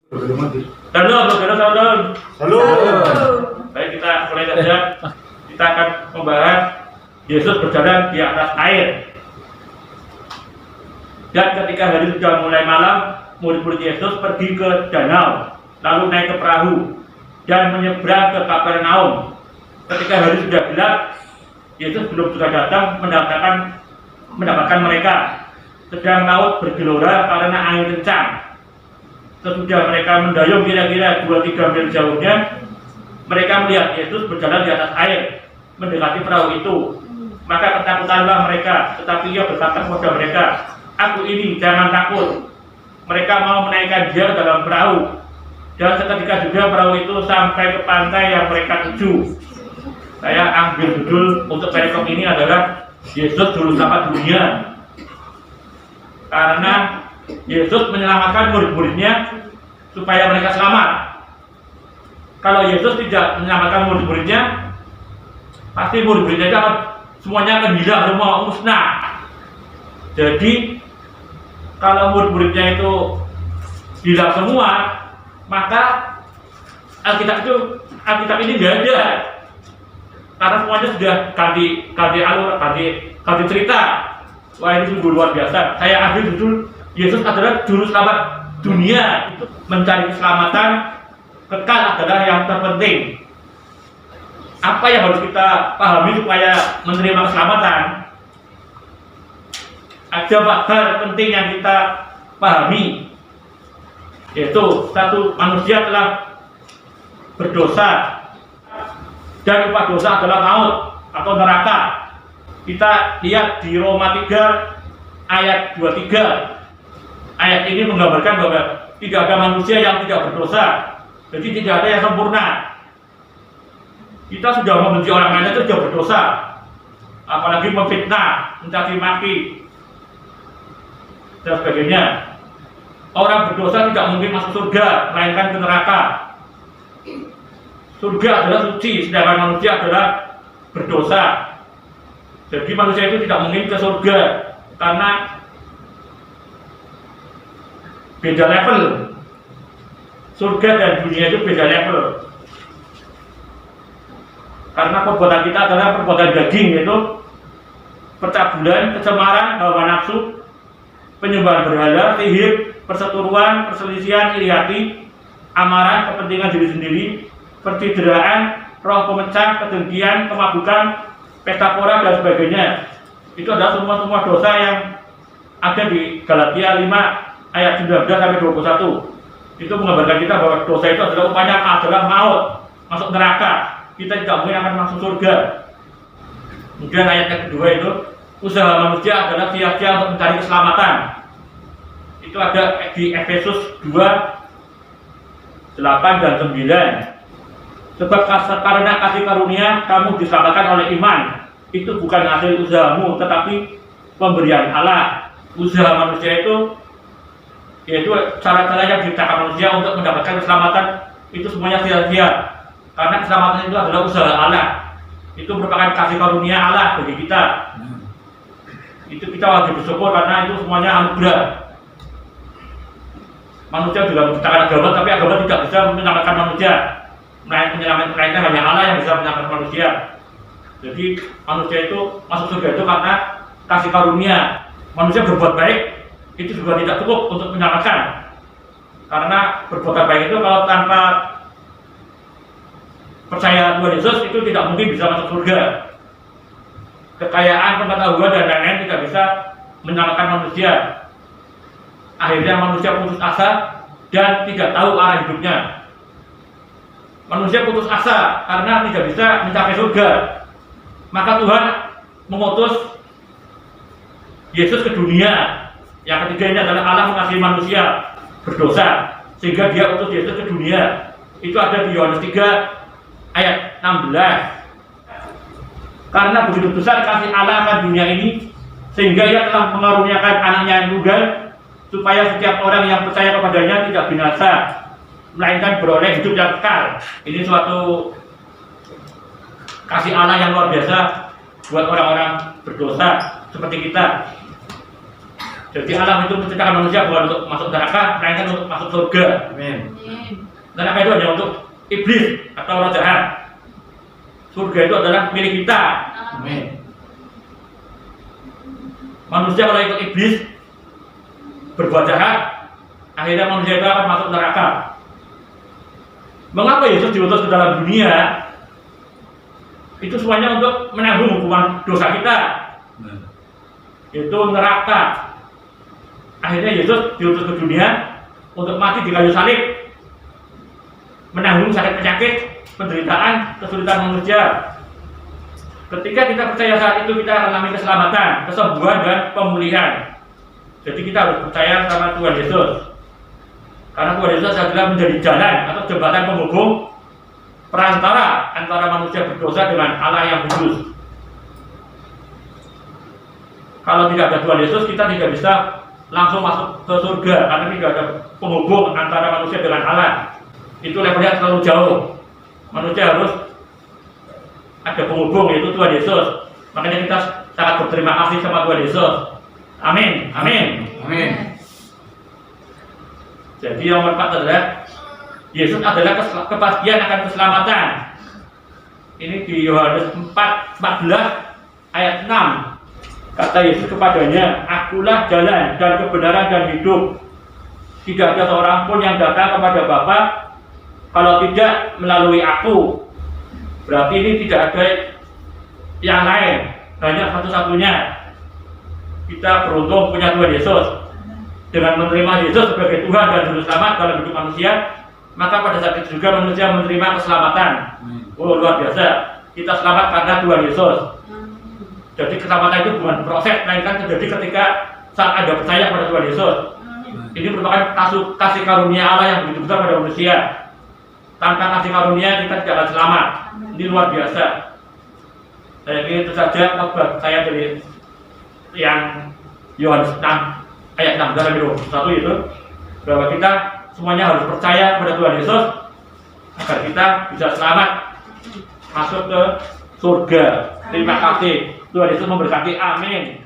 Salam. Halo. Baik, kita mulai saja. Kita akan membahas Yesus berjalan di atas air. Dan ketika hari sudah mulai malam, murid-murid Yesus pergi ke danau, lalu naik ke perahu dan menyeberang ke Kapernaum. Ketika hari sudah gelap, Yesus belum juga datang mendapatkan mereka. Sedang laut bergelora karena angin kencang. Sesudah mereka mendayung kira-kira 2-3 mil jauhnya, mereka melihat Yesus berjalan di atas air, mendekati perahu itu. Maka ketakutanlah mereka, tetapi Ia berkata kepada mereka, "Aku ini, jangan takut." Mereka mau menaikkan Dia ke dalam perahu, dan seketika juga perahu itu sampai ke pantai yang mereka tuju. Saya ambil judul untuk perikop ini adalah Yesus Juru Selamat Dunia, karena Yesus menyelamatkan murid-muridnya supaya mereka selamat. Kalau Yesus tidak menyelamatkan murid-muridnya, pasti murid-muridnya akan semuanya akan hilang, semua musnah. Jadi kalau murid-muridnya itu hilang semua, maka Alkitab ini nggak ada, karena semuanya sudah ganti alur, ganti cerita. Wah, ini sungguh luar biasa. Saya ambil judul Yesus adalah Juru Selamat Dunia. Mencari keselamatan kekal adalah yang terpenting. Apa yang harus kita pahami supaya menerima keselamatan? Ada 4 hal penting yang kita pahami, yaitu satu, manusia telah berdosa dan upah dosa adalah maut atau neraka. Kita lihat di Roma 3 ayat 23. Ayat ini menggambarkan bahwa tidak ada manusia yang tidak berdosa. Jadi tidak ada yang sempurna. Kita sudah membenci orang lain itu sudah berdosa. Apalagi memfitnah, mencaci maki, dan sebagainya. Orang berdosa tidak mungkin masuk surga, melainkan ke neraka. Surga adalah suci, sedangkan manusia adalah berdosa. Jadi manusia itu tidak mungkin ke surga, karena beda level. Surga dan dunia itu beda level. Karena perbuatan kita adalah perbuatan daging, yaitu percabulan, kecemaran, hawa nafsu, penyembahan berhala, sihir, perseteruan, perselisihan, iri hati, amarah, kepentingan diri sendiri, percideraan, roh pemecah, kedengkian, kemabukan, pesta pora, dan sebagainya. Itu adalah semua dosa yang ada di Galatia 5 ayat 19-21. Itu menggambarkan kita bahwa dosa itu adalah upahnya adalah maut, masuk neraka. Kita tidak mungkin akan masuk surga. Kemudian ayat yang kedua itu, usaha manusia adalah sia-sia untuk mencari keselamatan. Itu ada di Efesus 2 8 dan 9. Sebab karena kasih karunia kamu diselamatkan oleh iman. Itu bukan hasil usahamu, tetapi pemberian Allah. Usaha manusia itu yaitu cara-cara yang diciptakan manusia untuk mendapatkan keselamatan, itu semuanya sia-sia. Karena keselamatan itu adalah usaha Allah. Itu merupakan kasih karunia Allah bagi kita. Itu kita wajib bersyukur karena itu semuanya anugerah. Manusia juga menciptakan agama, tapi agama tidak bisa menyelamatkan manusia. Melainkan hanya Allah yang bisa menyelamatkan manusia. Jadi manusia itu masuk surga itu karena kasih karunia. Manusia berbuat baik itu juga tidak cukup untuk menyelamatkan. Karena berbuat baik itu kalau tanpa percaya Tuhan Yesus itu tidak mungkin bisa masuk surga. Kekayaan, pengetahuan, dan lain-lain tidak bisa menyelamatkan manusia. Akhirnya manusia putus asa dan tidak tahu arah hidupnya. Manusia putus asa karena tidak bisa mencapai surga. Maka Tuhan mengutus Yesus ke dunia. Yang ketiga ini adalah Allah mengasihi manusia berdosa sehingga Dia utus Yesus ke dunia. Itu ada di Yohanes 3 ayat 16. Karena begitu besar kasih Allah akan dunia ini, sehingga Ia telah mengaruniakan anaknya yang tunggal, supaya setiap orang yang percaya kepadanya tidak binasa, melainkan beroleh hidup yang kekal. Ini suatu kasih Allah yang luar biasa buat orang-orang berdosa seperti kita. Jadi Allah itu menciptakan manusia bukan untuk masuk neraka, melainkan untuk masuk surga. Amin. Neraka itu hanya untuk iblis atau orang jahat. Surga itu adalah milik kita. Amin. Manusia kalau ikut iblis berbuat jahat, akhirnya manusia itu akan masuk neraka. Mengapa Yesus diutus ke dalam dunia? Itu semuanya untuk menanggung hukuman dosa kita, yaitu neraka. Akhirnya Yesus diutus ke dunia untuk mati di kayu salib, menanggung sakit penyakit, penderitaan, kesulitan manusia. Ketika kita percaya saat itu, kita akan mengalami keselamatan, kesembuhan, dan pemulihan. Jadi kita harus percaya sama Tuhan Yesus, karena Tuhan Yesus adalah menjadi jalan atau jembatan penghubung perantara antara manusia berdosa dengan Allah yang kudus. Kalau tidak ada Tuhan Yesus, kita tidak bisa langsung masuk ke surga, karena tidak ada penghubung antara manusia dengan Allah. Itu levelnya terlalu jauh. Manusia harus ada penghubung, yaitu Tuhan Yesus. Makanya kita sangat berterima kasih sama Tuhan Yesus. Amin. Amin. Amin. Jadi yang keempat adalah Yesus adalah kepastian akan keselamatan. Ini di Yohanes 4:14 ayat 6. Kata Yesus kepadanya, "Akulah jalan dan kebenaran dan hidup. Tidak ada seorang pun yang datang kepada Bapa kalau tidak melalui aku." Berarti ini tidak ada yang lain, hanya satu-satunya. Kita beruntung punya Tuhan Yesus. Dengan menerima Yesus sebagai Tuhan dan Juru Selamat dalam hidup manusia, maka pada saat itu juga manusia menerima keselamatan. Oh, luar biasa. Kita selamat karena Tuhan Yesus. Jadi keselamatan itu bukan proses, melainkan terjadi ketika saat Anda percaya pada Tuhan Yesus. Ini merupakan kasih karunia Allah yang begitu besar pada manusia. Tanpa kasih karunia kita tidak akan selamat. Ini luar biasa. Saya kira itu saja khotbah saya dari yang Yohanes 6 ayat 6 dalam Yohanes 1 itu, bahwa kita semuanya harus percaya pada Tuhan Yesus agar kita bisa selamat masuk ke surga. Terima kasih. Tuhan Yesus memberkati. Amin.